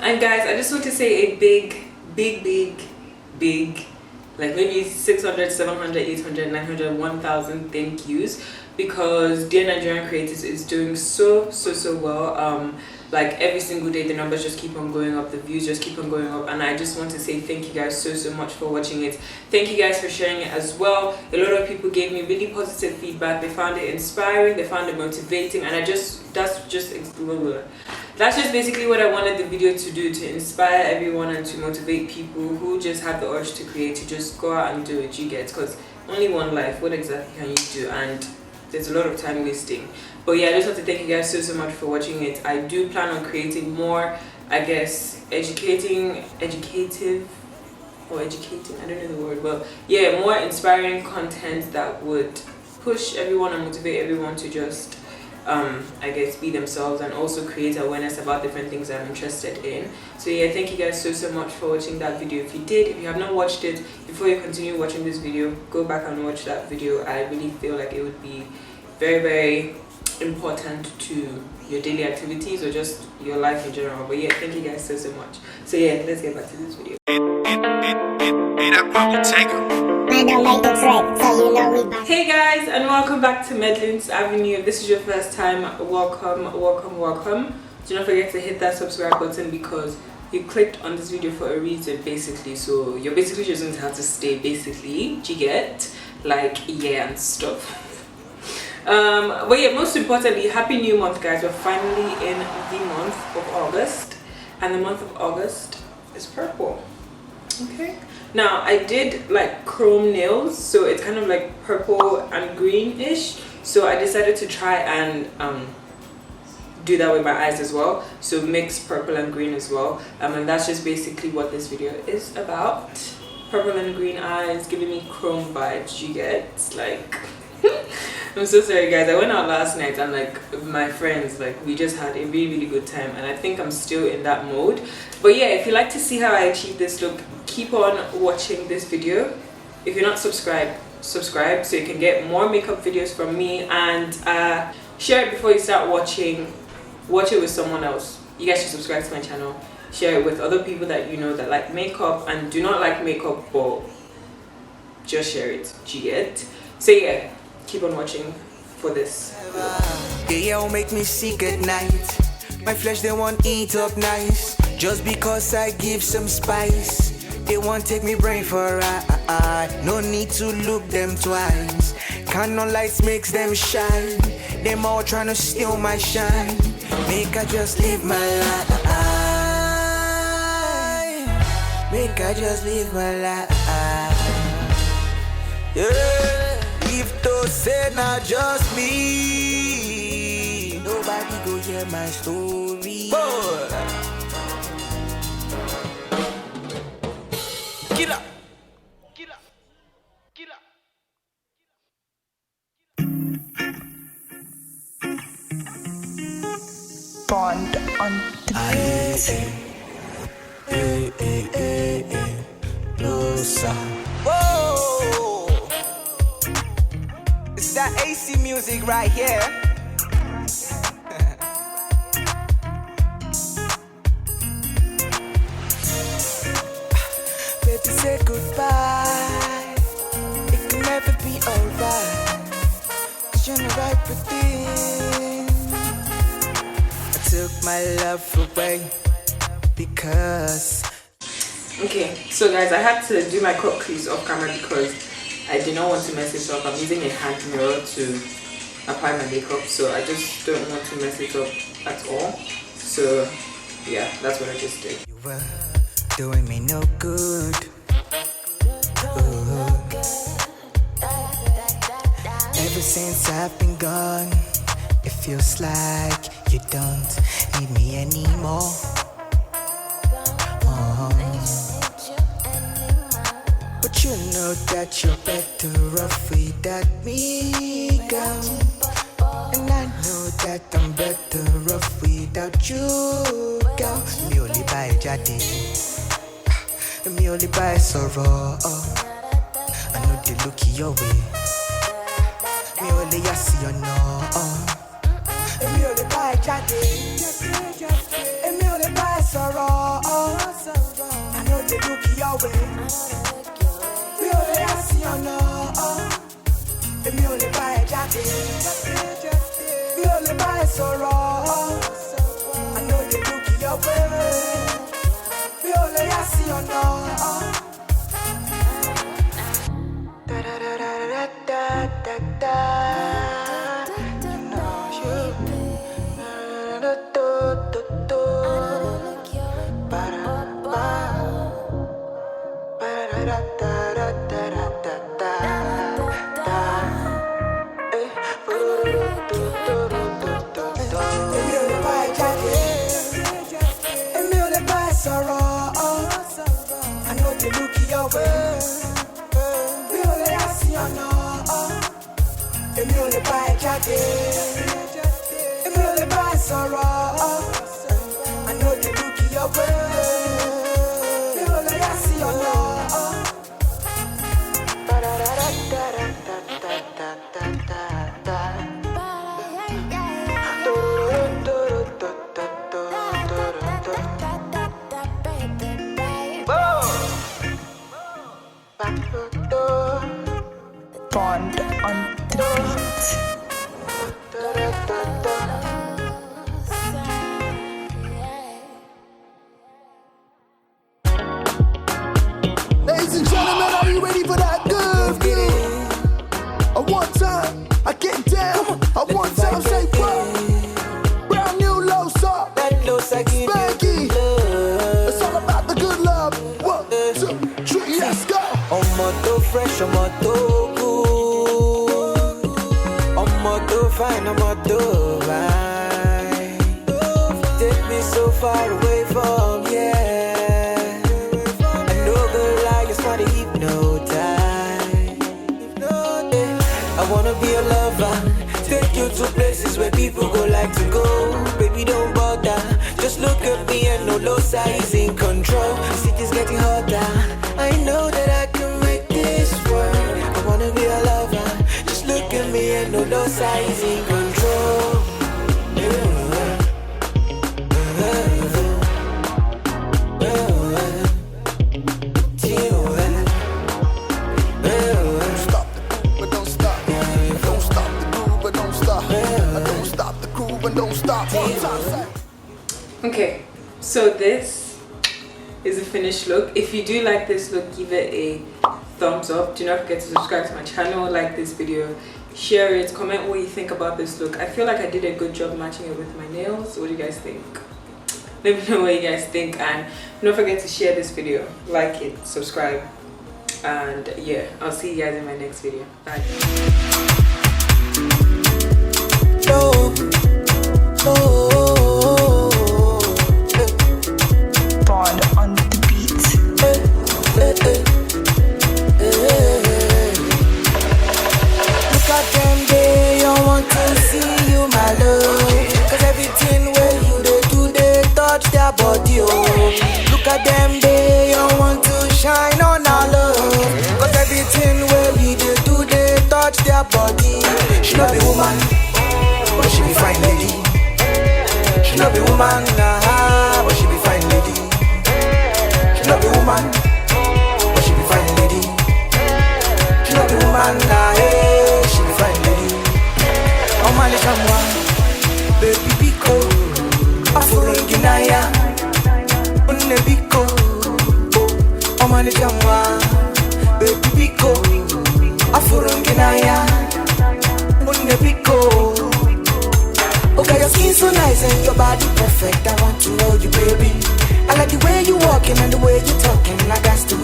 And guys, I just want to say a big, like maybe 600, 700, 800, 900, 1000 thank yous, because Dear Nigerian Creators is doing so well. Like every single day the numbers just keep on going up, the views just keep on going up, and I just want to say thank you guys so much for watching it. Thank you guys for sharing it as well. A lot of people gave me really positive feedback. They found it inspiring, they found it motivating, and that's just basically what I wanted the video to do, to inspire everyone and to motivate people who just have the urge to create, to just go out and do it. You get, because only one life, what exactly can you do? And there's a lot of time wasting. But yeah, I just want to thank you guys so much for watching it. I do plan on creating more, I guess, educating, I don't know the word, but yeah, more inspiring content that would push everyone and motivate everyone to just I guess be themselves, and also create awareness about different things I'm interested in. So yeah, thank you guys so much for watching that video. If you have not watched it, before you continue watching this video, go back and watch that video. I really feel like it would be very important to your daily activities or just your life in general. But yeah, thank you guys so much. So yeah, let's get back to this video. Hey guys, and welcome back to Madeline's Avenue. If this is your first time, welcome. Do not forget to hit that subscribe button, because you clicked on this video for a reason, basically. So you're basically just going to have to stay, basically. Do you get? Like, yeah, and stuff. But yeah, most importantly, happy new month, guys. We're finally in the month of August, and the month of August is purple. Okay, now I did like chrome nails, so it's kind of like purple and greenish, so I decided to try and do that with my eyes as well, so mix purple and green as well. And that's just basically what this video is about. Purple and green eyes giving me chrome vibes. You get, like I'm so sorry guys, I went out last night and like my friends, like we just had a really good time, and I think I'm still in that mode. But yeah, if you like to see how I achieve this look, keep on watching this video. If you're not subscribed, subscribe so you can get more makeup videos from me, and share it before you start watching. Watch it with someone else. You guys should subscribe to my channel, share it with other people that you know that like makeup and do not like makeup, but just share it. Do you get? So yeah, keep on watching for this. Yeah, will make me sick at night. My flesh they won't eat up nice, just because I give some spice. They won't take me brain for a ride. No need to look them twice. Canon lights makes them shine. Them all trying to steal my shine. Make I just live my life. Make I just live my life. Yeah. If those say not just me, nobody go hear my story. Boy. Get up. Get up. Get up. Bond on the Whoa! It's that AC music right here. Baby, say goodbye. It can never be alright, 'cause you're not right within. I took my love away because. Okay, so guys, I had to do my cut crease off camera because I did not want to mess it up. I'm using a hand mirror to apply my makeup, so I just don't want to mess it up at all. So yeah, that's what I just did. You were doing me no good. Ever since I've been gone, it feels like you don't need me anymore. But you know that you're better off without me, girl. And I know that I'm better off without you, girl. Mi ò lè bá ẹ jáde, mi ò lè bá ẹ sọ̀rọ̀. I know they look your way. Mi ò lè yà sí ọ̀nà. Mi ò lè bá ẹ jáde, mi ò lè bá ẹ sọ̀rọ̀. Mi ò lè así ọ̀nà, èmi ò lè bá ẹ jáde. Mi ò lè bá ẹ sọ̀rọ̀, I know they look your way. Mi ò lè así ọ̀nà. Da da da da da da da. You know you. Da da da da da. Ba da ba. Ba da da da da da da da da. Eh. Ba da da da da da da. Èmi ò lè bá ẹ jáde. Èmi ò lè bá ẹ sọ̀rọ̀. I know they look your way. Mi ò lè así ọ̀nà. Èmi ò lè bá ẹ jáde. Èmi ò lè bá ẹ sọ̀rọ̀. I know they look your way. Mi ò lè así ọ̀nà. Bond on the beat. Ladies and gentlemen, are you ready for that good feeling? At one time, I get down. At one time, say what? Brand new low sock. Spanky. It's all about the good love. 1, 2, 3, let's go. Ọmọ tó fresh, ọmọ tó good. Ọmọ tó fine, ọmọ tó right. Take me so far away from here. I know good lie, it's not a hypnotize. I wanna be a lover. Take you to places where people go like to go. Baby, don't bother. Just look at me and no low size in control. The city's getting hotter. I know that I can make this work. I wanna be a lover. Just look at me and no low size in control. Stop the groove, but don't stop. Don't stop the groove, but don't stop. I don't stop the groove, but don't stop. One time, say. Okay, so this is the finished look. If you do like this look, give it a thumbs up. Do not forget to subscribe to my channel, like this video, share it, comment what you think about this look. I feel like I did a good job matching it with my nails. What do you guys think? Let me know what you guys think, and don't forget to share this video, like it, subscribe, and yeah, I'll see you guys in my next video. Bye. Bond on the beat. Look at them, they don't want to see you, my love. Cause everything where you do, they touch their body, oh. Look at them, they don't want to shine on our love. Cause everything where we do, they touch their body. She not be woman, but she be fine lady. She not be woman, but she be fine lady. She not be woman, but she be fine lady. She not be woman, she be fine lady. Oh my little baby Biko, Afurunginaya, Unne Biko. Oh my little baby Biko, Afurunginaya, Unne Biko. Okay, your skin so nice and your body perfect. I want to know you, baby. I like the way you walking and the way you talking. I got to